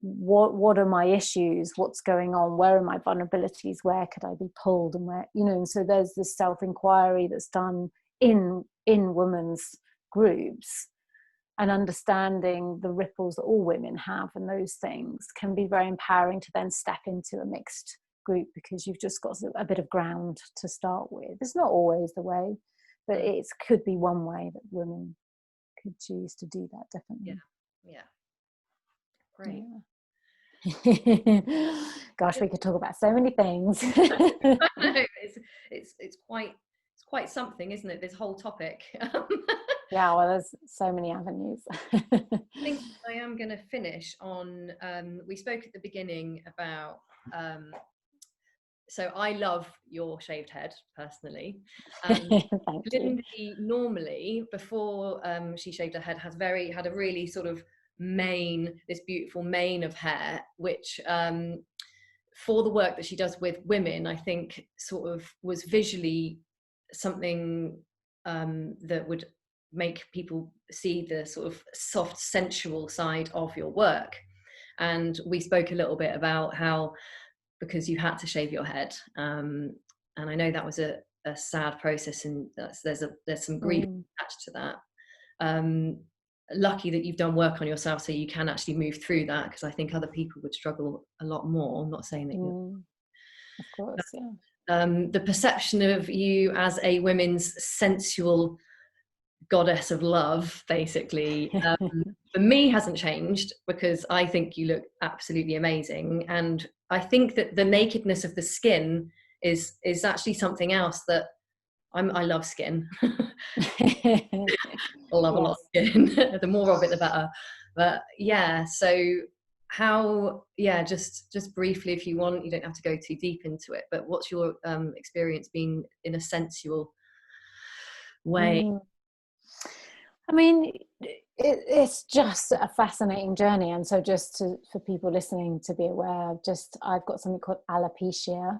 what are my issues, what's going on, where are my vulnerabilities, where could I be pulled, and where, and so there's this self-inquiry that's done in women's groups, and understanding the ripples that all women have and those things can be very empowering to then step into a mixed group, because you've just got a bit of ground to start with. It's not always the way, but it could be one way that women could choose to do that, definitely. Yeah. Great. Yeah. Gosh, we could talk about so many things. It's quite something, isn't it, this whole topic? Yeah, well, there's so many avenues. I think I am going to finish on, we spoke at the beginning about, so I love your shaved head personally. Thank you. Kalindi normally, before she shaved her head, had a really sort of this beautiful mane of hair, which for the work that she does with women, I think sort of was visually something that would make people see the sort of soft, sensual side of your work. And we spoke a little bit about how, because you had to shave your head, and I know that was a sad process, and there's some grief attached to that. Lucky that you've done work on yourself so you can actually move through that, because I think other people would struggle a lot more. I'm not saying that you're of course, yeah. The perception of you as a women's sensual goddess of love, basically, for me hasn't changed, because I think you look absolutely amazing, and I think that the nakedness of the skin is actually something else that I love skin. I love a lot of skin. The more of it, the better. But yeah, so just briefly, if you want, you don't have to go too deep into it, but what's your experience been in a sensual way? I mean, it's just a fascinating journey. And so for people listening to be aware, I've got something called alopecia.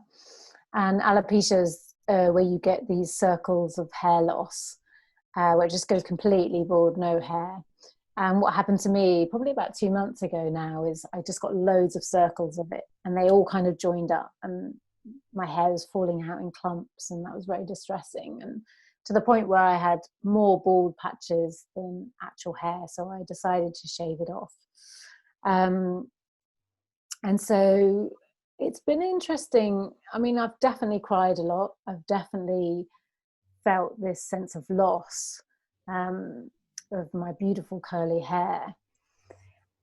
And alopecia is where you get these circles of hair loss, where it just goes completely bald, no hair. And what happened to me probably about 2 months ago now is I just got loads of circles of it, and they all kind of joined up, and my hair was falling out in clumps, and that was very distressing, and to the point where I had more bald patches than actual hair. So I decided to shave it off. And so it's been interesting. I mean, I've definitely cried a lot. I've definitely felt this sense of loss of my beautiful curly hair.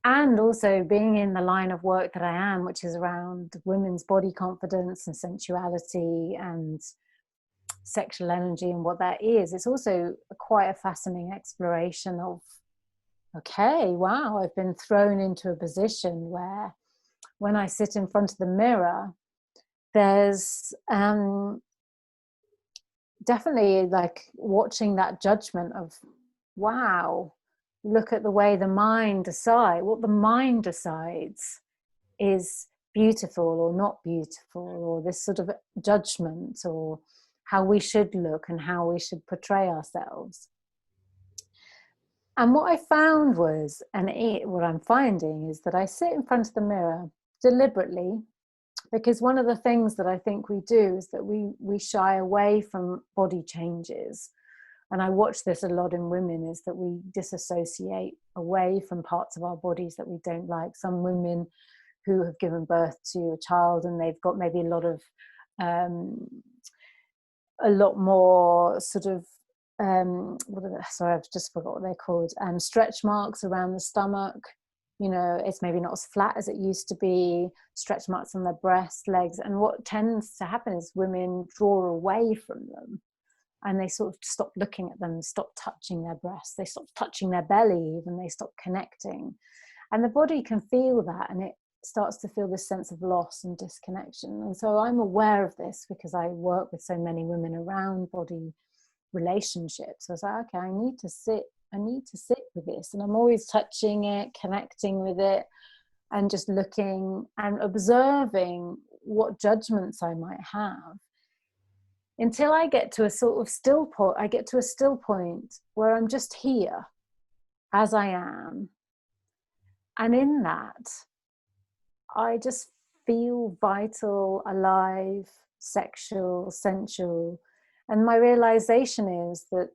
And also being in the line of work that I am, which is around women's body confidence and sensuality and sexual energy and what that is, it's also quite a fascinating exploration of, okay, wow, I've been thrown into a position where when I sit in front of the mirror, there's definitely like watching that judgment of, wow, look at the way what the mind decides is beautiful or not beautiful, or this sort of judgment, or how we should look and how we should portray ourselves. And what I found was, what I'm finding is that I sit in front of the mirror deliberately, because one of the things that I think we do is that we shy away from body changes. And I watch this a lot in women, is that we disassociate away from parts of our bodies that we don't like. Some women who have given birth to a child and they've got maybe a lot more sort of sorry, I've just forgot what they're called, stretch marks around the stomach. You know, it's maybe not as flat as it used to be, stretch marks on their breasts, legs. And what tends to happen is women draw away from them, and they sort of stop looking at them, stop touching their breasts, they stop touching their belly even, they stop connecting. And the body can feel that, and it starts to feel this sense of loss and disconnection. And so I'm aware of this because I work with so many women around body relationships. So I was like, okay, I need to sit with this. And I'm always touching it, connecting with it, and just looking and observing what judgments I might have, until I get to a sort of still point. I get to a still point where I'm just here as I am. And in that, I just feel vital, alive, sexual, sensual. And my realization is that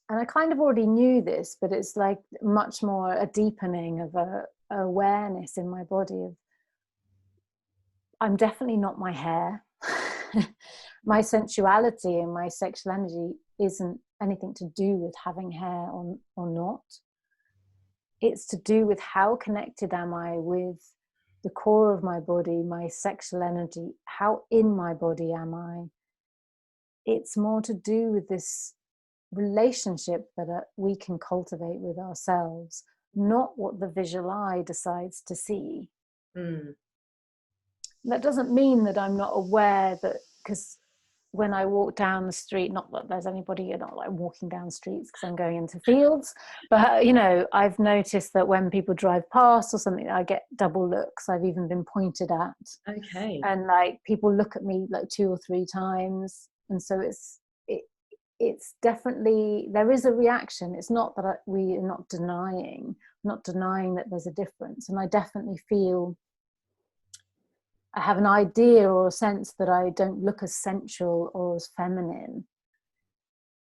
and I kind of already knew this, but it's like much more a deepening of a awareness in my body of, I'm definitely not my hair. My sensuality and my sexual energy isn't anything to do with having hair or not. It's to do with how connected am I with the core of my body, my sexual energy, how in my body am I. It's more to do with this relationship that we can cultivate with ourselves, not what the visual eye decides to see. Mm. That doesn't mean that I'm not aware that, because when I walk down the street, not that there's anybody, you're not like walking down streets because I'm going into fields, but you know, I've noticed that when people drive past or something, I get double looks. I've even been pointed at, Okay. and like people look at me like 2 or 3 times, and so it's definitely, there is a reaction. It's not that we are not denying that there's a difference, and I definitely feel, I have an idea or a sense that I don't look as sensual or as feminine.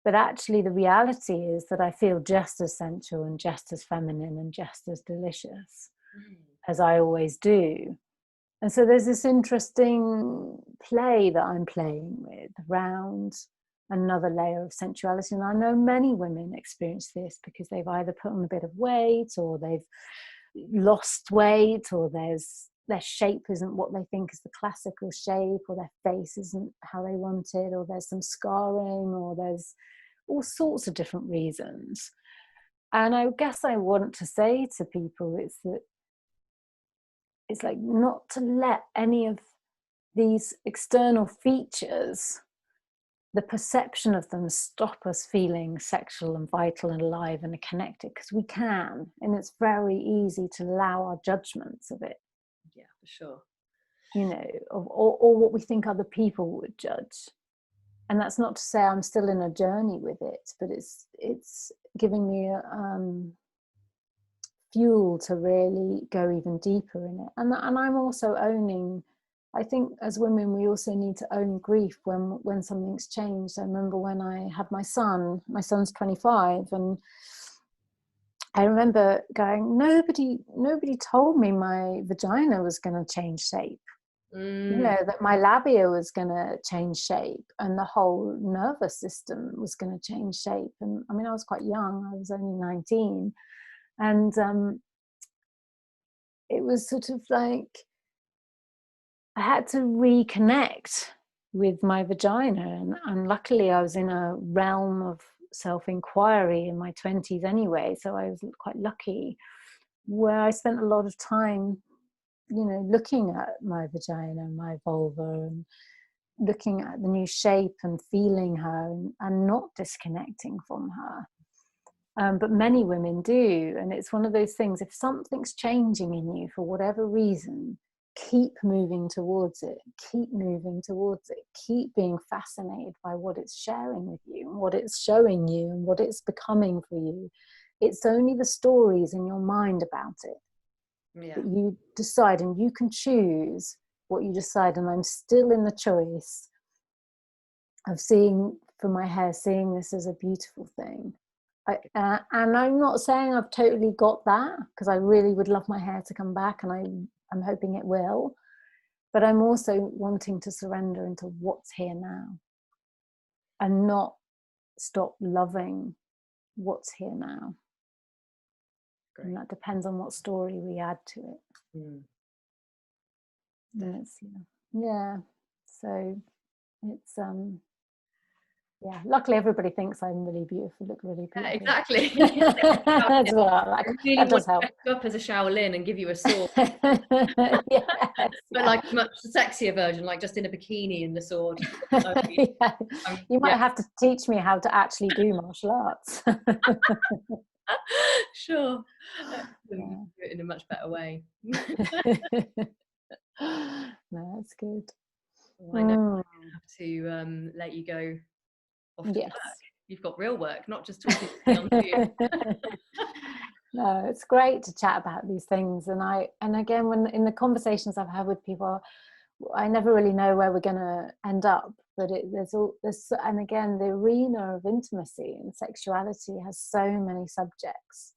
But actually, the reality is that I feel just as sensual and just as feminine and just as delicious as I always do. And so there's this interesting play that I'm playing with around another layer of sensuality. And I know many women experience this because they've either put on a bit of weight, or they've lost weight, or their shape isn't what they think is the classical shape, or their face isn't how they want it, or there's some scarring, or there's all sorts of different reasons. And I guess I want to say to people is that it's like not to let any of these external features, the perception of them, stop us feeling sexual and vital and alive and connected, because we can, and it's very easy to allow our judgments of it, Yeah, for sure. you know, or what we think other people would judge. And that's not to say I'm still in a journey with it, but it's giving me fuel to really go even deeper in it. And I'm also owning, I think as women we also need to own grief when something's changed. I remember when I had my son's 25, and I remember going, nobody told me my vagina was going to change shape. You know, that my labia was going to change shape, and the whole nervous system was going to change shape. And I mean, I was quite young, I was only 19, and it was sort of like I had to reconnect with my vagina, and luckily I was in a realm of self-inquiry in my 20s anyway, so I was quite lucky, where I spent a lot of time, you know, looking at my vagina and my vulva, and looking at the new shape and feeling her, and not disconnecting from her. But many women do. And it's one of those things, if something's changing in you for whatever reason, keep moving towards it, keep moving towards it, keep being fascinated by what it's sharing with you and what it's showing you and what it's becoming for you. It's only the stories in your mind about it that you decide, and you can choose what you decide. And I'm still in the choice of seeing, for my hair, seeing this as a beautiful thing. And I'm not saying I've totally got that, because I really would love my hair to come back, and I'm hoping it will. But I'm also wanting to surrender into what's here now, and not stop loving what's here now. Great. And that depends on what story we add to it. Yeah. So it's yeah, luckily everybody thinks I'm really beautiful, look really beautiful. Yeah, exactly. As well, like, I really that does help. Dress you up as a Shaolin and give you a sword. Yes, but like a much sexier version, like just in a bikini and the sword. Yeah. You might have to teach me how to actually do martial arts. Sure. Do it in a much better way. No, that's good. Well, I know I have to let you go off to work. You've got real work, not just talking to you. No, it's great to chat about these things. And again, when in the conversations I've had with people, I never really know where we're going to end up, but there's, and again, the arena of intimacy and sexuality has so many subjects,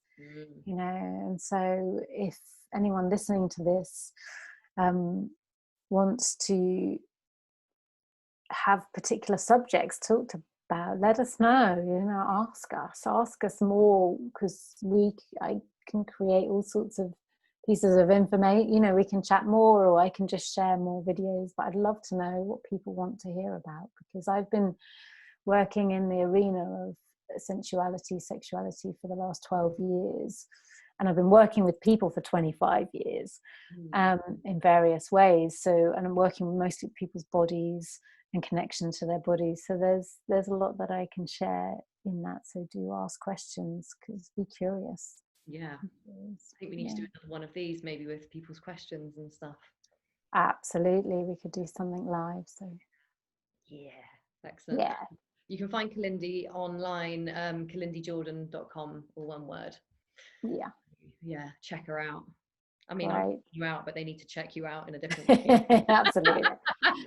you know, and so if anyone listening to this wants to have particular subjects talked about, let us know, you know, ask us more, because I can create all sorts of pieces of information, you know, we can chat more, or I can just share more videos, but I'd love to know what people want to hear about, because I've been working in the arena of sensuality, sexuality for the last 12 years, and I've been working with people for 25 years in various ways. So, and I'm working mostly with people's bodies and connection to their bodies. So there's a lot that I can share in that. So do ask questions, because be curious. Yeah, I think we need to do another one of these, maybe with people's questions and stuff. Absolutely, we could do something live. So yeah, excellent. yeah, You can find Kalindi online, kalindijordan.com, all one word. Yeah, check her out. I mean, I'm checking you out, but they need to check you out in a different way. Absolutely.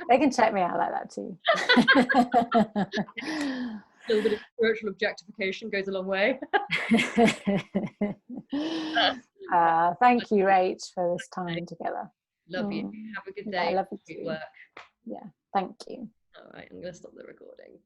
They can check me out like that too. A little bit of spiritual objectification goes a long way. Thank you, Rach, for this time together. Love you. Have a good day. I love you Good too. work. Yeah, thank you. All right, I'm going to stop the recording.